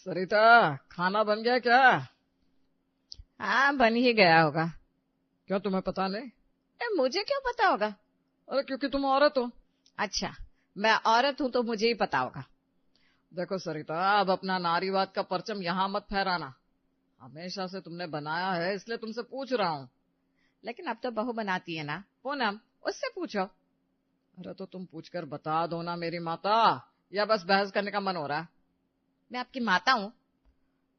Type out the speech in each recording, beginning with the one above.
सरिता, खाना बन गया क्या? हाँ, बन ही गया होगा। क्यों, तुम्हें पता नहीं? मुझे क्यों पता होगा? अरे क्योंकि तुम औरत हो। अच्छा, मैं औरत हूँ तो मुझे ही पता होगा। देखो सरिता, अब अपना नारीवाद का परचम यहाँ मत फहराना। हमेशा से तुमने बनाया है, इसलिए तुमसे पूछ रहा हूँ। लेकिन अब तो बहू बनाती है ना पूनम, उससे पूछो। अरे तो तुम पूछकर बता दो ना मेरी माता, या बस बहस करने का मन हो रहा है? मैं आपकी माता हूँ।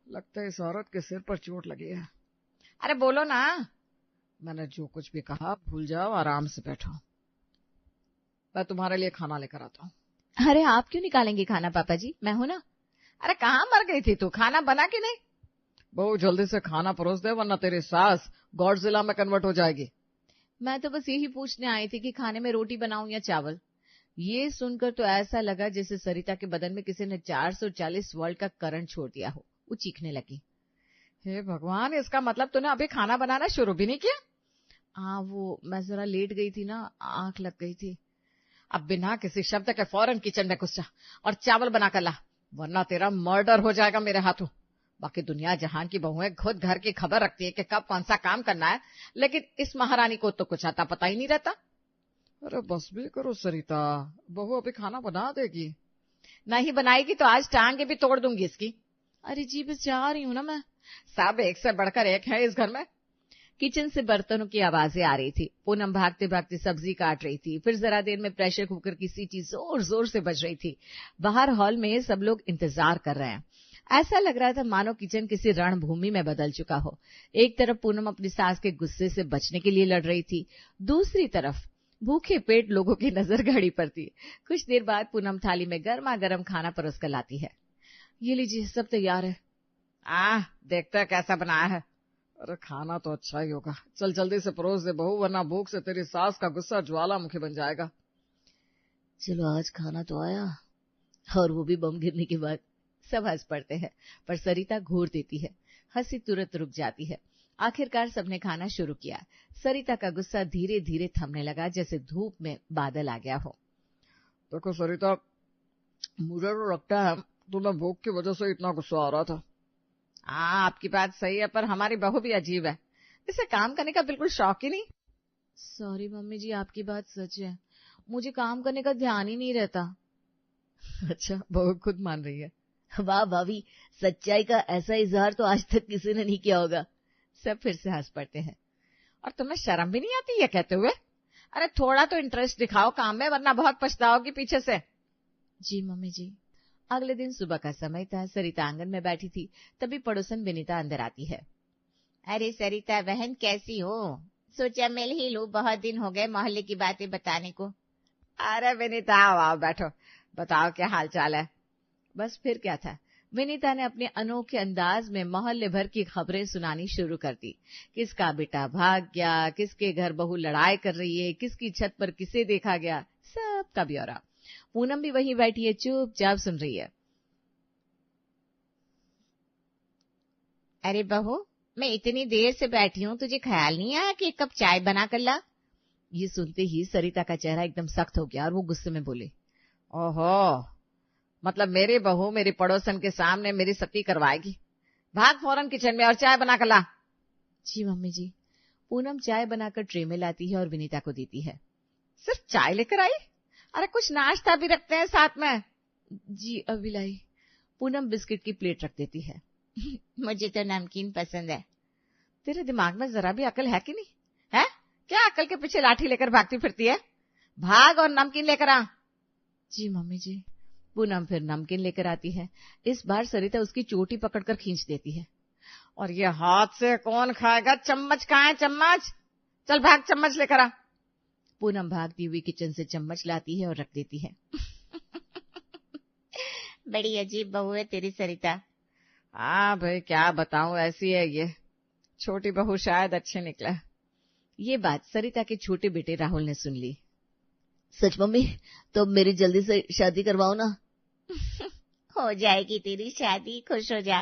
लगता है इस औरत के सिर पर चोट लगी है। अरे बोलो ना। मैंने जो कुछ भी कहा भूल जाओ, आराम से बैठो। मैं तुम्हारे लिए खाना लेकर आता हूँ। अरे आप क्यों निकालेंगे खाना पापा जी, मैं हूं ना। अरे कहाँ मर गई थी तू, खाना बना कि नहीं? बहू जल्दी से खाना परोस दे, वरना तेरी सास गॉडजिला में कन्वर्ट हो जाएगी। मैं तो बस यही पूछने आई थी कि खाने में रोटी बनाऊं या चावल। ये सुनकर तो ऐसा लगा जैसे सरिता के बदन में किसी ने 440 वोल्ट का करंट छोड़ दिया हो। वो चीखने लगी। हे भगवान, इसका मतलब तूने अभी खाना बनाना शुरू भी नहीं किया? हाँ, वो मैं जरा लेट गई थी ना, आंख लग गई थी। अब बिना किसी शब्द के फौरन किचन में घुस जा और चावल बनाकर ला, वरना तेरा मर्डर हो जाएगा मेरे हाथों। बाकी दुनिया जहान की बहुएं खुद घर की खबर रखती है कि कब कौन सा काम करना है, लेकिन इस महारानी को तो कुछ आता पता ही नहीं रहता। अरे बस भी करो सरिता, बहू अभी खाना बना देगी। नहीं बनाएगी तो आज टांगे भी तोड़ दूंगी इसकी। अरे जी बस जा रही हूँ ना मैं। सब एक से बढ़कर एक है इस घर में। किचन से बर्तनों की आवाजें आ रही थी। पूनम भागते भागते सब्जी काट रही थी। फिर जरा देर में प्रेशर कुकर की सीटी जोर जोर से बज रही थी। बाहर हॉल में सब लोग इंतजार कर रहे हैं। ऐसा लग रहा था मानो किचन किसी रणभूमि में बदल चुका हो। एक तरफ पूनम अपनी सास के गुस्से से बचने के लिए लड़ रही थी, दूसरी तरफ भूखे पेट लोगों की नजर घड़ी पर थी। कुछ देर बाद पूनम थाली में गर्मा गर्म खाना परोस कर लाती है। ये लीजिए, सब तैयार है। देखते हैं कैसा बनाया है। अरे खाना तो अच्छा ही होगा, चल जल्दी से परोस दे बहू, वरना भूख से तेरी सास का गुस्सा ज्वालामुखी बन जाएगा। चलो आज खाना तो आया, और वो भी बम गिरने के बाद। सब हंस पड़ते हैं, पर सरिता घूर देती है। हंसी तुरंत रुक जाती है। आखिरकार सबने खाना शुरू किया। सरिता का गुस्सा धीरे धीरे थमने लगा, जैसे धूप में बादल आ गया हो। देखो सरिता, मुझे तो लगता है तुम्हें भूख की वजह से इतना गुस्सा आ रहा था। आपकी बात सही है, पर हमारी बहू भी अजीब है। इसे काम करने का बिल्कुल शौक ही नहीं। सॉरी मम्मी जी, आपकी बात सच है, मुझे काम करने का ध्यान ही नहीं रहता। अच्छा, बहू खुद मान रही है। वाह भाभी, सच्चाई का ऐसा इजहार तो आज तक किसी ने नहीं किया होगा। सब फिर से हंस पड़ते हैं। और तुम्हें शर्म भी नहीं आती ये कहते हुए? अरे थोड़ा तो इंटरेस्ट दिखाओ काम में, वरना बहुत पछताओगी पीछे से। जी मम्मी जी। अगले दिन सुबह का समय था। सरिता आंगन में बैठी थी, तभी पड़ोसन विनीता अंदर आती है। अरे सरिता बहन, कैसी हो? सोचा मिल ही लूं, बहुत दिन हो गए मोहल्ले की बातें बताने को। अरे विनीता, आओ बैठो, बताओ क्या हाल चाल है। बस फिर क्या था, विनीता ने अपने अनोखे अंदाज में मोहल्ले भर की खबरें सुनानी शुरू कर दी। किसका बेटा भाग गया, किसके घर बहू लड़ाई कर रही है, किसकी छत पर किसे देखा गया, सबका ब्यौरा। पूनम भी वहीं बैठी है, चुपचाप सुन रही है। अरे बहू, मैं इतनी देर से बैठी हूँ, तुझे ख्याल नहीं आया कि एक कप चाय बना कर ला? ये सुनते ही सरिता का चेहरा एकदम सख्त हो गया और वो गुस्से में बोले, ओहो, मतलब मेरी बहू मेरी पड़ोसन के सामने मेरी सती करवाएगी? भाग फौरन किचन में और चाय बना कर ला। जी मम्मी जी। पूनम चाय बनाकर ट्रे में लाती है और विनीता को देती है। सिर्फ चाय लेकर आई? अरे कुछ नाश्ता भी रखते हैं साथ में। जी अभी लाई। पूनम बिस्किट की प्लेट रख देती है। मुझे तो नमकीन पसंद है। तेरे दिमाग में जरा भी अकल है कि नहीं है? क्या अकल के पीछे लाठी लेकर भागती फिरती है? भाग और नमकीन लेकर आ। जी मम्मी जी। पूनम फिर नमकीन लेकर आती है। इस बार सरिता उसकी चोटी पकड़कर खींच देती है। और ये हाथ से कौन खाएगा? चम्मच कहाँ है? चम्मच, चल भाग चम्मच लेकर आ। पूनम भागती हुई किचन से चम्मच लाती है और रख देती है। बड़ी अजीब बहू है तेरी सरिता। हाँ भाई, क्या बताऊं, ऐसी है ये। छोटी बहू शायद अच्छी निकले। ये बात सरिता के छोटे बेटे राहुल ने सुन ली। सच मम्मी, तो मेरी जल्दी से शादी करवाओ ना। हो जाएगी तेरी शादी, खुश हो जा।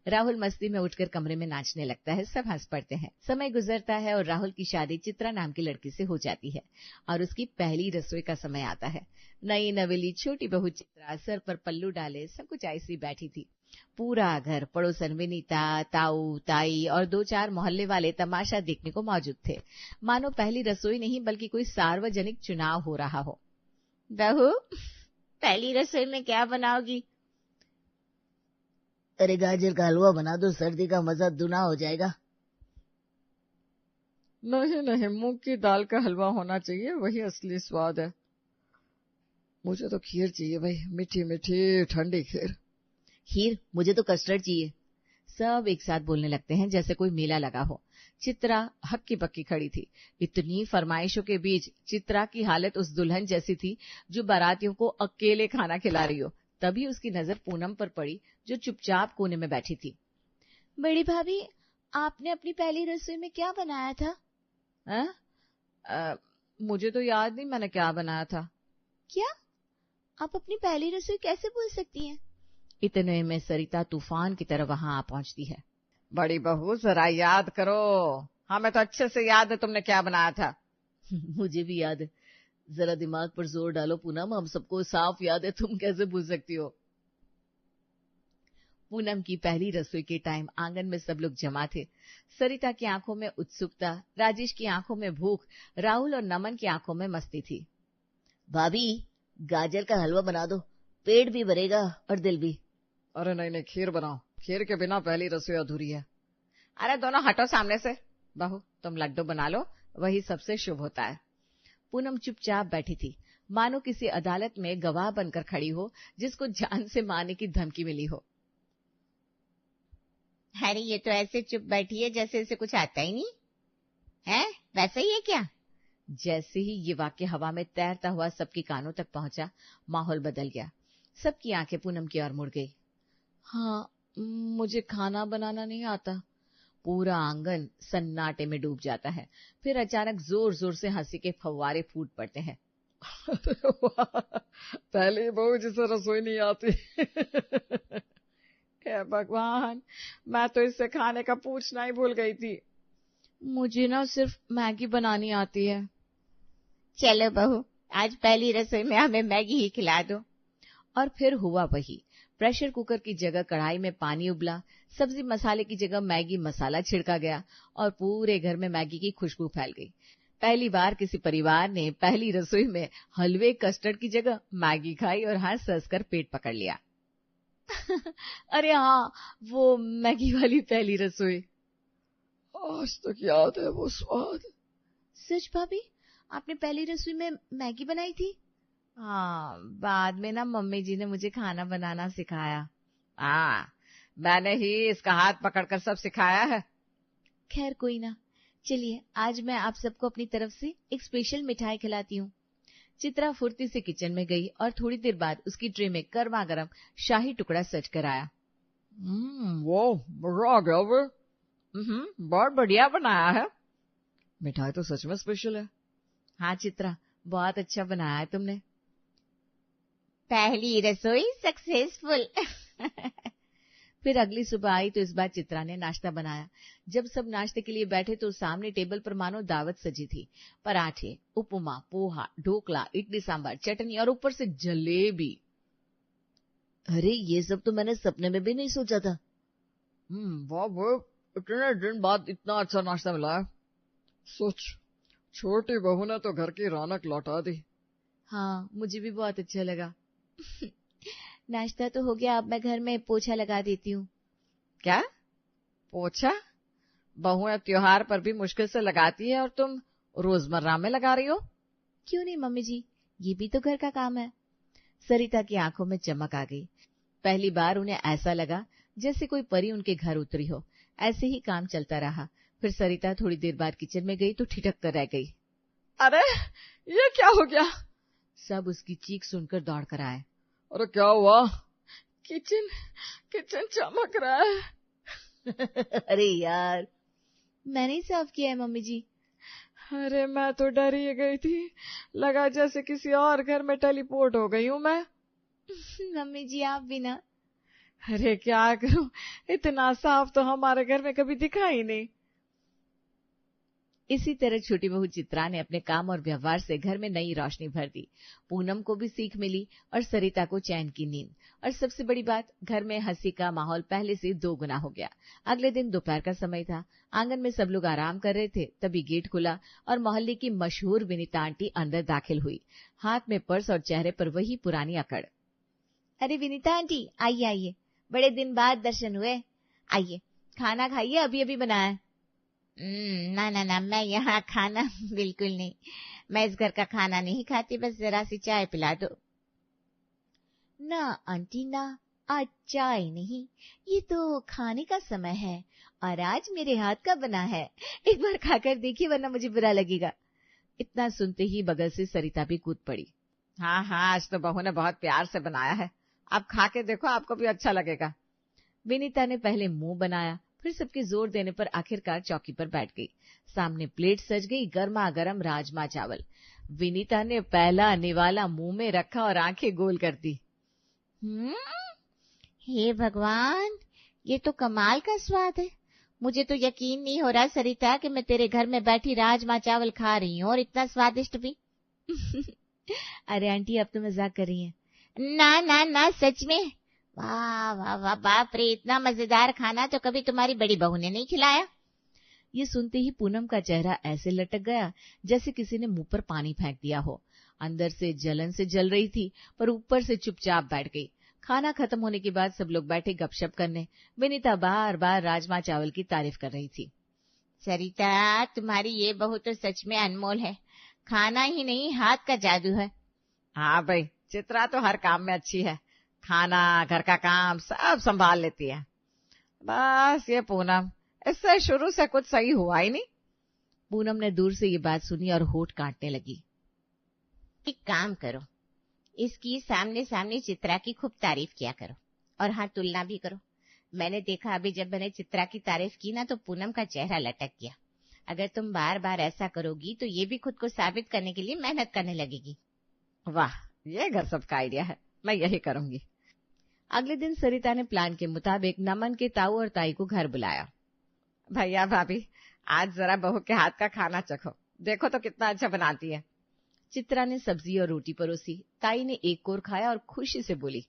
राहुल मस्ती में उठकर कमरे में नाचने लगता है। सब हंस पड़ते हैं। समय गुजरता है और राहुल की शादी चित्रा नाम की लड़की से हो जाती है और उसकी पहली रसोई का समय आता है। नई नवेली छोटी बहू चित्रा सर पर पल्लू डाले सब कुछ ऐसी बैठी थी। पूरा घर, पड़ोसन विनीता, ताऊ, ताई और 2-4 मोहल्ले वाले तमाशा देखने को मौजूद थे। मानो पहली रसोई नहीं बल्कि कोई सार्वजनिक चुनाव हो रहा हो। बहू, पहली रसोई में क्या बनाओगी? अरे गाजर का हलवा बना दो, सर्दी का मजा दुना हो जाएगा। नहीं नहीं, मूंग की दाल का हलवा होना चाहिए, वही असली स्वाद है। मुझे तो खीर चाहिए भाई, मीठी मीठी ठंडी खीर। खीर? मुझे तो कस्टर्ड चाहिए। सब एक साथ बोलने लगते हैं जैसे कोई मेला लगा हो। चित्रा हक्की बक्की खड़ी थी। इतनी फरमाइशों के बीच चित्रा की हालत उस दुल्हन जैसी थी जो बारातियों को अकेले खाना खिला रही हो। तभी उसकी नजर पूनम पर पड़ी जो चुपचाप कोने में बैठी थी। बड़ी भाभी, आपने अपनी पहली रसोई में क्या बनाया था? मुझे तो याद नहीं मैंने क्या बनाया था। क्या? आप अपनी पहली रसोई कैसे भूल सकती हैं? इतने में सरिता तूफान की तरह वहां आ पहुंचती है। बड़ी बहू जरा याद करो। हमें तो अच्छे से याद है तुमने क्या बनाया था। मुझे भी याद है, जरा दिमाग पर जोर डालो पूनम, हम सबको साफ याद है, तुम कैसे भूल सकती हो। पूनम की पहली रसोई के टाइम आंगन में सब लोग जमा थे। सरिता की आंखों में उत्सुकता, राजेश की आंखों में भूख, राहुल और नमन की आंखों में मस्ती थी। भाभी, गाजर का हलवा बना दो, पेट भी भरेगा और दिल भी। अरे नहीं नहीं, खीर बनाओ, खीर के बिना पहली रसोई अधूरी है। अरे दोनों हटो सामने से। बहू, तुम लड्डू बना लो, वही सबसे शुभ होता है। पूनम चुपचाप बैठी थी, मानो किसी अदालत में गवाह बनकर खड़ी हो जिसको जान से मारने की धमकी मिली हो। अरे ये तो ऐसे चुप बैठी है जैसे इसे कुछ आता ही नहीं है। वैसा ही है क्या? जैसे ही ये वाक्य हवा में तैरता हुआ सबके कानों तक पहुंचा, माहौल बदल गया। सबकी आंखें पूनम की ओर मुड़ गई। हाँ, मुझे खाना बनाना नहीं आता। पूरा आंगन सन्नाटे में डूब जाता है। फिर अचानक जोर जोर से हंसी के फव्वारे फूट पड़ते हैं। पहली बहू जिसे रसोई नहीं आती। हे भगवान, मैं तो इससे खाने का पूछना ही भूल गई थी। मुझे ना सिर्फ मैगी बनानी आती है। चलो बहू, आज पहली रसोई में हमें मैगी ही खिला दो। और फिर हुआ वही। प्रेशर कुकर की जगह कढ़ाई में पानी उबला, सब्जी मसाले की जगह मैगी मसाला छिड़का गया और पूरे घर में मैगी की खुशबू फैल गई। पहली बार किसी परिवार ने पहली रसोई में हलवे कस्टर्ड की जगह मैगी खाई और हंस हंस कर पेट पकड़ लिया। अरे हाँ, वो मैगी वाली पहली रसोई। आज तक याद है वो स्वाद। सच भाभी, आपने पहली रसोई में मैगी बनाई थी? हाँ, बाद में ना मम्मी जी ने मुझे खाना बनाना सिखाया। हाँ, मैंने ही इसका हाथ पकड़कर सब सिखाया है। खैर कोई ना, चलिए आज मैं आप सबको अपनी तरफ से एक स्पेशल मिठाई खिलाती हूँ। चित्रा फुर्ती से किचन में गई और थोड़ी देर बाद उसकी ट्रे में गर्मा गर्म शाही टुकड़ा सज कर आया। वो मजा आ गया वे। बहुत बढ़िया बनाया है। मिठाई तो सच में स्पेशल है। हाँ चित्रा, बहुत अच्छा बनाया है तुमने। पहली रसोई सक्सेसफुल। फिर अगली सुबह आई तो इस बार चित्रा ने नाश्ता बनाया। जब सब नाश्ते के लिए बैठे तो सामने टेबल पर मानो दावत सजी थी। पराठे, उपमा, पोहा, ढोकला, इडली सांभर, चटनी और ऊपर से जलेबी। अरे ये सब तो मैंने सपने में भी नहीं सोचा था। वाह वो, इतने दिन बाद इतना अच्छा नाश्ता मिला है। सोच, छोटी बहू ने तो घर की रौनक लौटा दी। हाँ, मुझे भी बहुत अच्छा लगा। नाश्ता तो हो गया, अब मैं घर में पोछा लगा देती हूँ। क्या पोछा? बहुएं त्योहार पर भी मुश्किल से लगाती है और तुम रोजमर्रा में लगा रही हो। क्यों नहीं मम्मी जी, ये भी तो घर का काम है। सरिता की आंखों में चमक आ गई। पहली बार उन्हें ऐसा लगा जैसे कोई परी उनके घर उतरी हो। ऐसे ही काम चलता रहा। फिर सरिता थोड़ी देर बाद किचन में गई तो ठिठक कर रह गई। अरे ये क्या हो गया? सब उसकी चीख सुनकर दौड़ कर आए। अरे क्या हुआ? किचन चमक रहा है। अरे यार, मैंने ही साफ किया है मम्मी जी। अरे मैं तो डर ही गई थी, लगा जैसे किसी और घर में टेलीपोर्ट हो गई हूँ मैं। मम्मी जी आप भी ना। अरे क्या करूं, इतना साफ तो हमारे घर में कभी दिखा ही नहीं। इसी तरह छोटी बहू चित्रा ने अपने काम और व्यवहार से घर में नई रोशनी भर दी। पूनम को भी सीख मिली और सरिता को चैन की नींद। और सबसे बड़ी बात, घर में हंसी का माहौल पहले से 2 गुना हो गया। अगले दिन दोपहर का समय था। आंगन में सब लोग आराम कर रहे थे, तभी गेट खुला और मोहल्ले की मशहूर विनीता आंटी अंदर दाखिल हुई, हाथ में पर्स और चेहरे पर वही पुरानी अकड़। अरे विनीता आंटी, आइए आइए, बड़े दिन बाद दर्शन हुए। आइए, खाना खाइए, अभी अभी बनाया है। ना ना ना, मैं यहाँ खाना बिल्कुल नहीं, मैं इस घर का खाना नहीं खाती, बस जरा सी चाय पिला दो। ना आंटी ना, आज चाय नहीं, ये तो खाने का समय है और आज मेरे हाथ का बना है, एक बार खाकर देखिए वरना मुझे बुरा लगेगा। इतना सुनते ही बगल से सरिता भी कूद पड़ी। हाँ हाँ, आज तो बहू ने बहुत प्यार से बनाया है, आप खा के देखो, आपको भी अच्छा लगेगा। विनीता ने पहले मुंह बनाया, फिर सबके जोर देने पर आखिरकार चौकी पर बैठ गई। सामने प्लेट सज गई, गर्मा गर्म राजमा चावल। विनीता ने पहला निवाला मुंह में रखा और आंखें गोल कर दी। हे भगवान, ये तो कमाल का स्वाद है। मुझे तो यकीन नहीं हो रहा सरिता कि मैं तेरे घर में बैठी राजमा चावल खा रही हूँ, और इतना स्वादिष्ट भी। अरे आंटी, अब तो मजाक कर रही हैं। ना ना ना, सच में। वाह वाह वाह, बाप रे, इतना मजेदार खाना तो कभी तुम्हारी बड़ी बहू ने नहीं खिलाया। ये सुनते ही पूनम का चेहरा ऐसे लटक गया जैसे किसी ने मुंह पर पानी फेंक दिया हो। अंदर से जलन से जल रही थी, पर ऊपर से चुपचाप बैठ गई। खाना खत्म होने के बाद सब लोग बैठे गपशप करने। विनीता बार बार राजमा चावल की तारीफ कर रही थी। सरिता, तुम्हारी ये बहू तो सच में अनमोल है, खाना ही नहीं हाथ का जादू है। हाँ भाई, चित्रा तो हर काम में अच्छी है, खाना, घर का काम सब संभाल लेती है। बस ये पूनम, इससे शुरू से कुछ सही हुआ ही नहीं। पूनम ने दूर से ये बात सुनी और होठ काटने लगी। एक काम करो, इसकी सामने सामने चित्रा की खूब तारीफ किया करो, और हाँ, तुलना भी करो। मैंने देखा अभी जब मैंने चित्रा की तारीफ की ना, तो पूनम का चेहरा लटक गया। अगर तुम बार बार ऐसा करोगी तो ये भी खुद को साबित करने के लिए मेहनत करने लगेगी। वाह, ये गजब का आइडिया है, मैं यही करूंगी। अगले दिन सरिता ने प्लान के मुताबिक नमन के ताऊ और ताई को घर बुलाया। भैया भाभी, आज जरा बहू के हाथ का खाना चखो, देखो तो कितना अच्छा बनाती है। चित्रा ने सब्जी और रोटी परोसी। ताई ने एक कोर खाया और खुशी से बोली,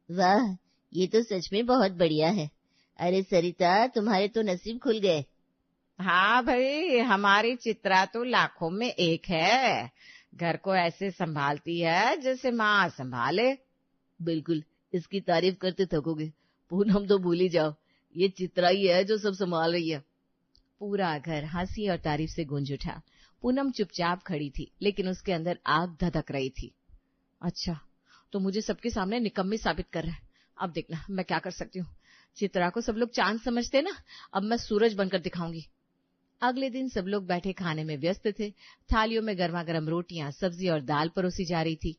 वाह, ये तो सच में बहुत बढ़िया है। अरे सरिता, तुम्हारे तो नसीब खुल गए। हाँ भाई, हमारी चित्रा तो लाखों में एक है, घर को ऐसे संभालती है जैसे माँ संभाले। बिल्कुल, इसकी तारीफ करते थकोगे। पूनम तो भूल ही जाओ, ये चित्रा ही है जो सब संभाल रही है। पूरा घर हंसी और तारीफ से गूंज उठा। पूनम चुपचाप खड़ी थी, लेकिन उसके अंदर आग धधक रही थी। अच्छा, तो मुझे सबके सामने निकम्मी साबित कर रहा है। अब देखना मैं क्या कर सकती हूँ। चित्रा को सब लोग चांद समझते ना, अब मैं सूरज बनकर दिखाऊंगी। अगले दिन सब लोग बैठे खाने में व्यस्त थे। थालियों में गर्मा गर्म रोटियां, सब्जी और दाल परोसी जा रही थी।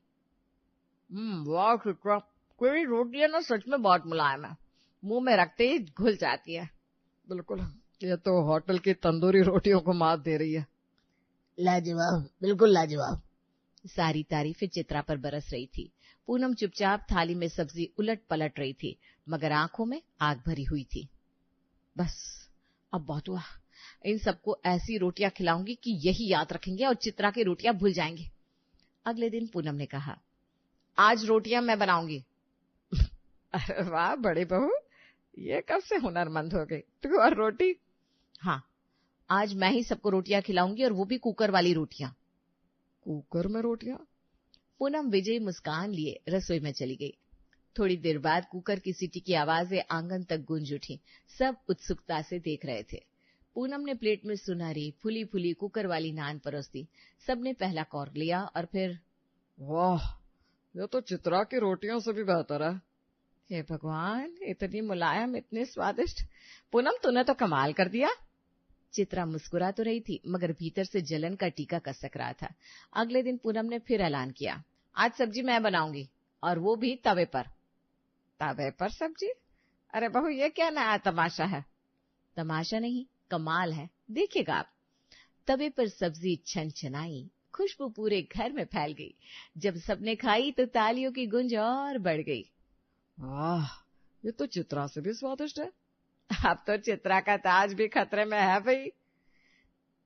वाह चित्रा, कोई रोटियां ना सच में बहुत मुलायम है, मुंह में रखते ही घुल जाती है। बिल्कुल, ये तो होटल की तंदूरी रोटियों को मात दे रही है। लाजवाब, बिल्कुल लाजवाब। सारी तारीफें चित्रा पर बरस रही थी। पूनम चुपचाप थाली में सब्जी उलट पलट रही थी, मगर आंखों में आग भरी हुई थी। बस अब बहुत हुआ, इन सबको ऐसी रोटियां खिलाऊंगी कि यही याद रखेंगे और चित्रा की रोटियां भूल जाएंगे। अगले दिन पूनम ने कहा, आज रोटियां मैं बनाऊंगी। अरे वाह बड़ी बहू, ये कब से हुनरमंद हो गई तू, और रोटी? हाँ, आज मैं ही सबको रोटियां खिलाऊंगी, और वो भी कुकर वाली रोटियां। कुकर में रोटियां? पूनम विजयी मुस्कान लिए रसोई में चली गई। थोड़ी देर बाद कुकर की सीटी की आवाजें आंगन तक गूंज उठी। सब उत्सुकता से देख रहे थे। पूनम ने प्लेट में सुनहरी फुली फुली कुकर वाली नान परोस दी। सबने पहला कौर लिया और फिर, वाह, ये तो चित्रा की रोटियों से भी बेहतर है। हे भगवान, इतनी मुलायम, इतनी स्वादिष्ट। पूनम, तूने तो कमाल कर दिया। चित्रा मुस्कुरा तो रही थी, मगर भीतर से जलन का टीका कसक रहा था। अगले दिन पूनम ने फिर ऐलान किया, आज सब्जी मैं बनाऊंगी, और वो भी तवे पर। तवे पर सब्जी? अरे बहू, ये क्या नया तमाशा है? तमाशा नहीं, कमाल है, देखिएगा आप। तवे पर सब्जी छनछनाई, खुशबू पूरे घर में फैल गई। जब सबने खाई तो तालियों की गूंज और बढ़ गई। वाह, ये तो चित्रा से भी स्वादिष्ट है। अब तो चित्रा का ताज भी खतरे में है भाई।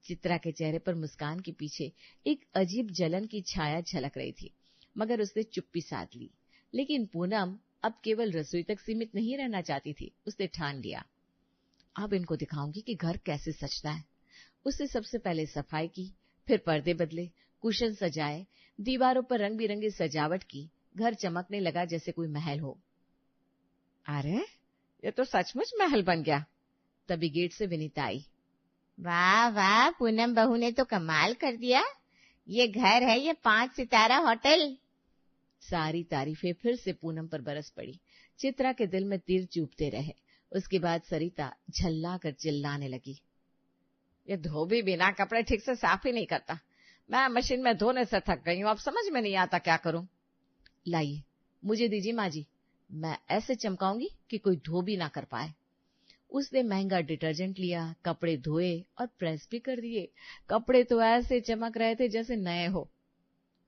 चित्रा के चेहरे पर मुस्कान के पीछे एक अजीब जलन की छाया झलक रही थी, मगर उसने चुप्पी साध ली। लेकिन पूनम अब केवल रसोई तक सीमित नहीं रहना चाहती थी। उसने ठान लिया, अब इनको दिखाऊंगी कि घर कैसे सजता है। उसने सबसे पहले सफाई की, फिर पर्दे बदले, कुशन सजाए, दीवारों पर रंग बिरंगी सजावट की। घर चमकने लगा जैसे कोई महल हो। अरे ये तो सचमुच महल बन गया। तभी गेट से विनीता आई। वाह वाह, पूनम बहू ने तो कमाल कर दिया। ये घर है ये 5 सितारा होटल। सारी तारीफें फिर से पूनम पर बरस पड़ी। चित्रा के दिल में तीर चुभते रहे। उसके बाद सरिता झल्ला कर चिल्लाने लगी, ये धोबी बिना कपड़े ठीक से साफ ही नहीं करता। मैं मशीन में धोने से थक गई हूँ, अब समझ में नहीं आता क्या करूं। लाइए मुझे दीजिए माँ जी, मैं ऐसे चमकाऊंगी कि कोई धो भी ना कर पाए। उसने महंगा डिटर्जेंट लिया, कपड़े धोए और प्रेस भी कर दिए। कपड़े तो ऐसे चमक रहे थे जैसे नए हो।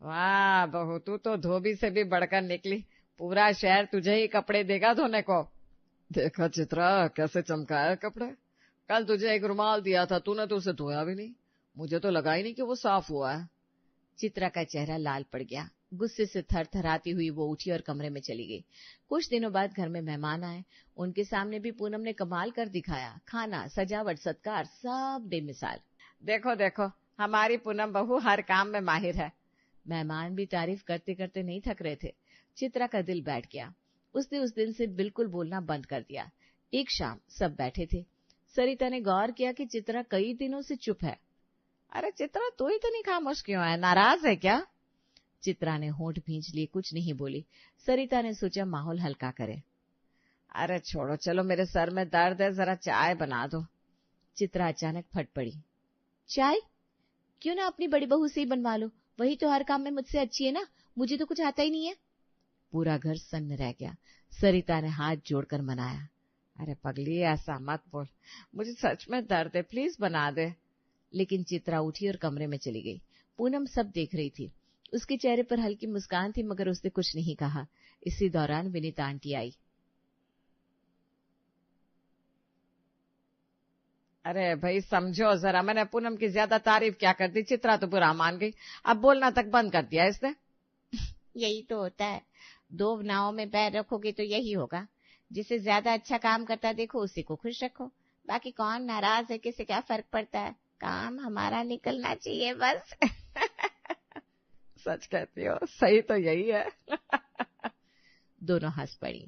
वाह बहू, तू तो धोबी से भी बढ़कर निकली। पूरा शहर तुझे ही कपड़े देगा धोने को। देखा चित्रा कैसे चमकाया कपड़े। कल तुझे एक रुमाल दिया था, तूने तो उसे धोया भी नहीं। मुझे तो लगा ही नहीं कि वो साफ हुआ है। चित्रा का चेहरा लाल पड़ गया। गुस्से से थरथराती हुई वो उठी और कमरे में चली गई। कुछ दिनों बाद घर में मेहमान आए। उनके सामने भी पूनम ने कमाल कर दिखाया। खाना, सजावट, सत्कार सब बेमिसाल। देखो देखो, हमारी पूनम बहू हर काम में माहिर है। मेहमान भी तारीफ करते करते नहीं थक रहे थे। चित्रा का दिल बैठ गया। उसने उस दिन से बिल्कुल बोलना बंद कर दिया। एक शाम सब बैठे थे। सरिता ने गौर किया कि चित्रा कई दिनों से चुप है। अरे चित्रा, तू इतनी खामोश क्यों है? नाराज है क्या? चित्रा ने होंठ भींच लिए, कुछ नहीं बोली। सरिता ने सोचा माहौल हल्का करे। अरे छोड़ो, चलो मेरे सर में दर्द है, जरा चाय बना दो। चित्रा अचानक फट पड़ी। चाय? क्यों ना अपनी बड़ी बहू से ही बनवा लो, वही तो हर काम में मुझसे अच्छी है ना। मुझे तो कुछ आता ही नहीं है। पूरा घर सन्न रह गया। सरिता ने हाथ जोड़कर मनाया। अरे पगली, ऐसा मत बोल, मुझे सच में दर्द है, प्लीज बना दे। लेकिन चित्रा उठी और कमरे में चली गई। पूनम सब देख रही थी। उसके चेहरे पर हल्की मुस्कान थी, मगर उसने कुछ नहीं कहा। इसी दौरान विनीता आंटी आई। अरे भाई समझो जरा, मैंने पूनम की ज्यादा तारीफ क्या कर दी। चित्रा तो बुरा मान गई, अब बोलना तक बंद कर दिया इसने। यही तो होता है, 2 नावों में पैर रखोगे तो यही होगा। जिसे ज्यादा अच्छा काम करता देखो उसी को खुश रखो। बाकी कौन नाराज है, किसे क्या फर्क पड़ता है। काम हमारा निकलना चाहिए बस। सच कहती हो, सही तो यही है। दोनों हंस पड़ी।